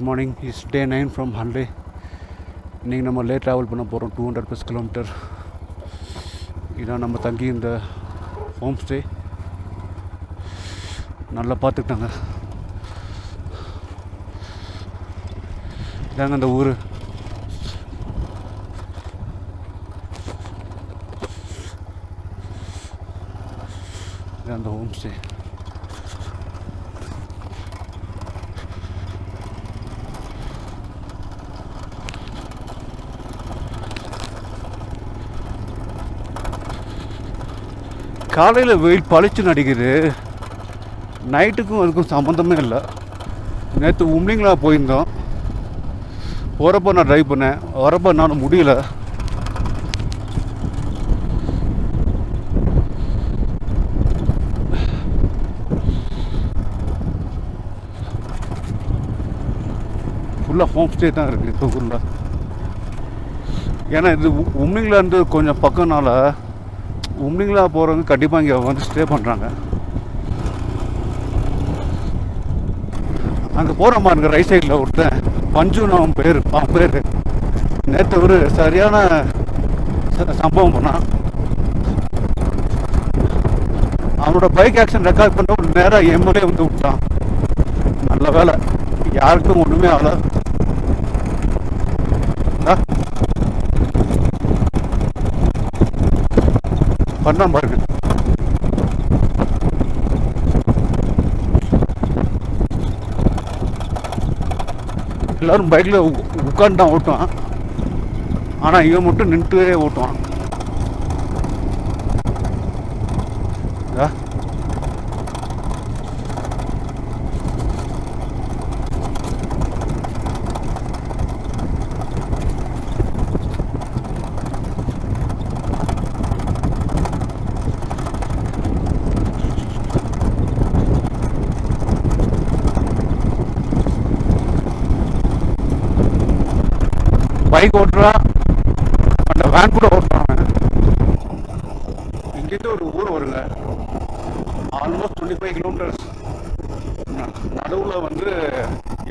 Good morning. Is day 9 from Hanle. இன்றைக்கி நம்ம late travel பண்ண போகிறோம் 200+ கிலோமீட்டர். இதான் நம்ம தங்கி இந்த ஹோம் ஸ்டே. நல்லா பார்த்துக்கிட்டாங்க. இதாங்க அந்த ஊர். இதான் அந்த ஹோம் ஸ்டே. காலையில் வெயில் பளிச்சு நடிக்குது, நைட்டுக்கும் அதுக்கும் சம்மந்தமே இல்லை. நேற்று உம்லிங்களா போயிருந்தோம். போகிறப்போ நான் ட்ரைவ் பண்ணேன், வரப்போ என்னால் முடியல. ஃபுல்லாக ஹோம் ஸ்டே தான் இருக்குது இப்போ ஊரில். ஏன்னா இது உம்லிங்களாந்து கொஞ்சம் பக்கம்னால உம்லிங்களா போகிறவங்க கண்டிப்பாக இங்கே வந்து ஸ்டே பண்ணுறாங்க. அங்கே போகிற மாதிரி இருக்க ரைட் சைடில் ஒருத்தன் பஞ்சுன்னு அவன் பேர் நேற்று ஒரு சரியான சம்பவம் பண்ணான். அவனோட பைக் ஆக்சிடென்ட் ரெக்கார்ட் பண்ண ஒரு நேராக எம்எல்ஏ வந்து விட்டான். நல்ல வேலை, யாருக்கும் ஒன்றுமே ஆகலை. பண்ண பாருங்க. எல்லோரும் பைக்கில் உட்காந்து தான் ஓட்டுவான், ஆனால் இவன் மட்டும் நின்றுட்டே ஓட்டுவான். பைக் ஓட்டுறான், அந்த வேன் கூட ஓட்டுறான். இங்கேருந்து ஒரு ஊர் வருங்க, ஆல்மோஸ்ட் 25 கிலோமீட்டர்ஸ். நடுவில் வந்து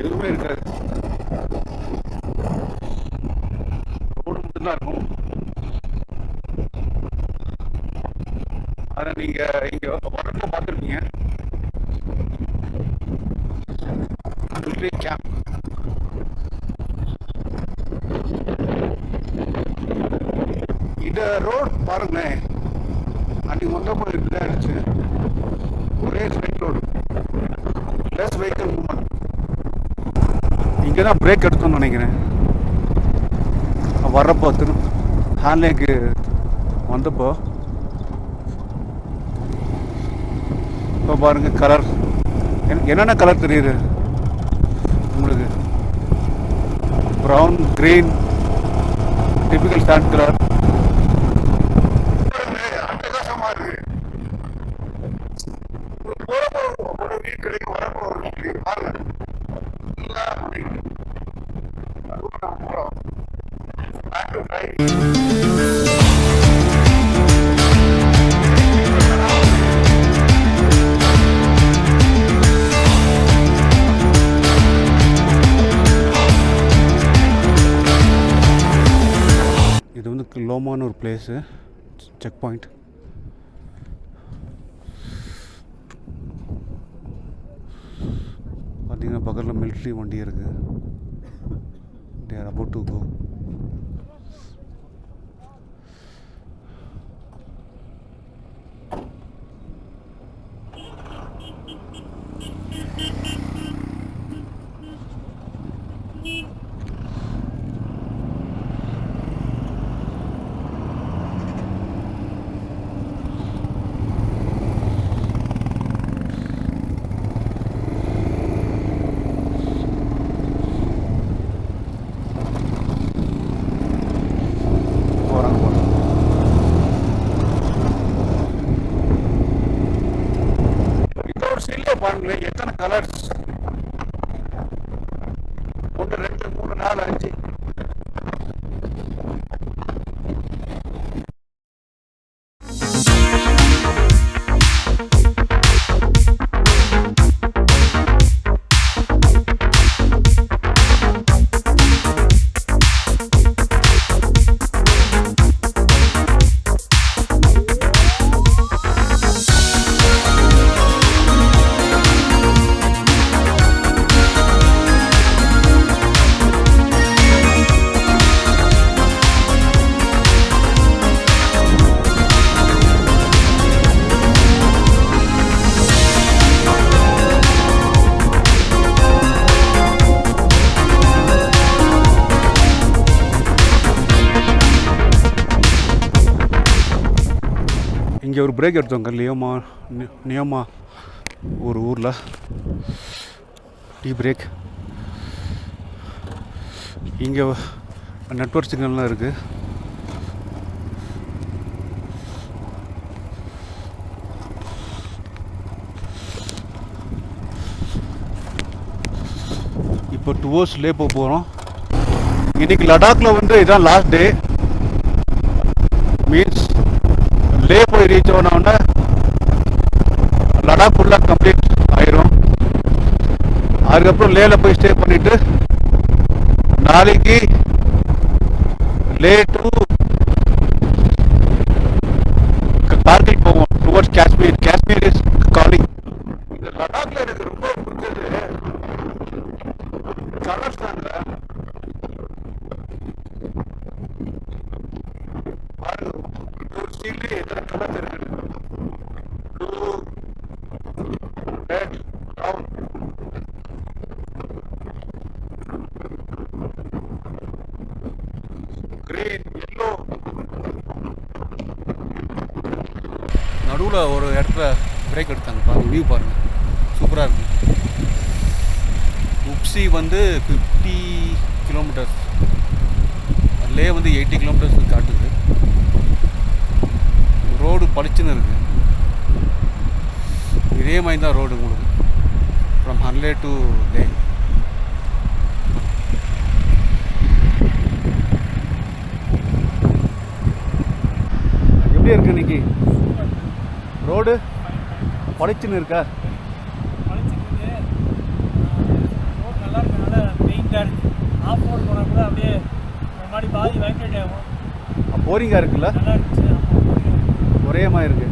எதுவுமே இருக்காது, ரோடு மட்டும்தான் இருக்கும். அதை நீங்கள் இங்கே வரப்போ பார்த்துருப்பீங்க. கேம்ப் இந்த ரோட் பாருங்களேன், அன்றைக்கி வந்தப்போ இப்படிதான் இருந்துச்சு. ஒரே straight road, less vehicle movement. இங்கே தான் பிரேக் எடுத்தோம்னு நினைக்கிறேன். வர்றப்போ ஹான்லேக்கு வந்தப்போ இப்போ பாருங்கள் கலர், என்னென்ன கலர் தெரியுது உங்களுக்கு? Brown, green, typical sand colour. இது வந்து லோமான்னு ஒரு பிளேஸு, செக் பாயிண்ட். பார்த்தீங்கன்னா பக்கத்தில் மிலிட்ரி வண்டி இருக்குது. They are about to go. பாருங்களேன் எத்தனை கலர்ஸ், 1 2 3 4 5. இங்கே ஒரு பிரேக் எடுத்தோங்க நியோமா ஒரு ஊரில் டீ பிரேக். இங்கே நெட்வொர்க் சிக்னல்லாம் இருக்குது. இப்போ டுவோர்ட்ஸ் லே போக போகிறோம். இன்றைக்கி லடாக்கில் வந்து இதுதான் லாஸ்ட் டே. மீன்ஸ் லே போய் ரீச் ஆனோடனே லடாக் ஃபுல்லாக கம்ப்ளீட் ஆயிரும். அதுக்கப்புறம் லேல போய் ஸ்டே பண்ணிவிட்டு நாளைக்கு லே டு கார்கில் போவோம். Towards Kashmir. Kashmir is calling. இந்த லடாக்ல எனக்கு ரொம்ப பிடிச்சது கலர்ஸ் தாங்க. பாருங்க ஒரு சீட்லேயே எத்தனை கலர்ஸ் இருக்குது. Blue, red, brown. Green, yellow. நடுவில் ஒரு இடத்துல பிரேக் எடுத்தாங்க. பாருங்கள் வியூ பாருங்கள், சூப்பராக இருக்குது. உப்சி வந்து 50 கிலோமீட்டர்ஸ், லே வந்து 80 கிலோமீட்டர்ஸ் காட்டுது. ரோடு பளிச்சுன்னு இருக்குது. இதே மாதிரி தான் ரோடு உங்களுக்கு ஃப்ரம் ஹன்லே டு லே. எப்படி இருக்கு இன்னைக்கு ரோடு? பளிச்சுன்னு இருக்கா? நல்லா இருக்கனால பெயிண்டாக இருக்குது. ஆஃப் ரோடு போனால் கூட அப்படியே ஒரு மாதிரி பாதி வைப்ரேட் ஆகும். போரிங்காக இருக்குல்ல? நல்லா இருந்துச்சு. ஒரே மாதிரி இருக்குது.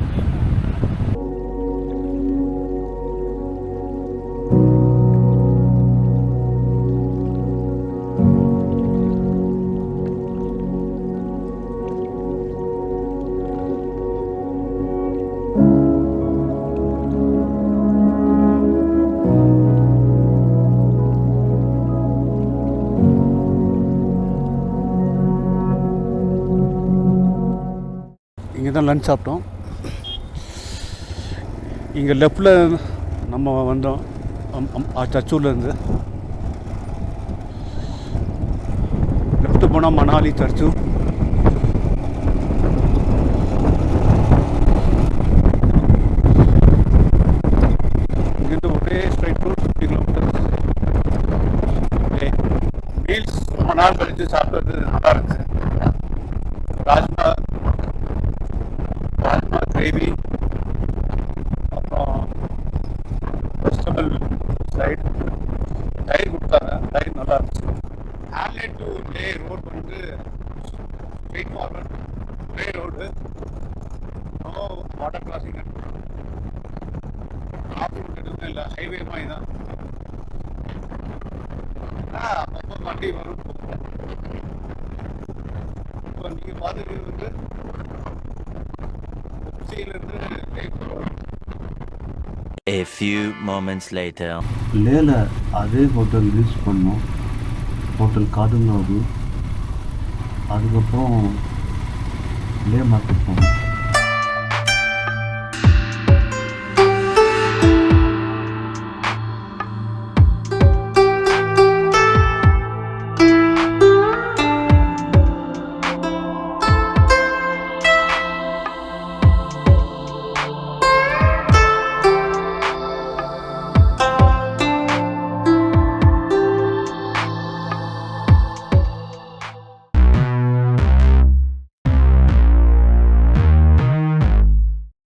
இங்கே தான் லன்ச் சாப்பிட்டோம். இங்கே லெஃப்டில் நம்ம வந்தோம் சர்ச்சூர்லேருந்து. லெஃப்ட்டு போனால் மணாலி சர்ச்சு. இங்கேருந்து ஒரே ஸ்ட்ரைட் ரோட் 50 கிலோமீட்டர்ஸ். மீல்ஸ் ரொம்ப நாள் கழித்து சாப்பிட்றது நல்லா இருந்துச்சு. ராஜ்மா கிரேவி, அப்புறம் வெஜிடபிள் சைட், தயிர் கொடுத்தாங்க. தயிர் நல்லா இருந்துச்சு. ஹேர்லே டு லே ரோடு வந்து straight forward Leh road. No water crossing, off road எதுவுமே இல்லை. ஹைவே மாதிரி தான். அப்பப்போ வண்டி வரும். இப்போ நீங்கள் பார்த்துட்டு வந்து A few moments later. லேல அதே ஹோட்டல் யூஸ் பண்ணோம். ஹோட்டல் காதுங்காவு. அதுக்கப்புறம் லே மார்க்கெட் போனோம்.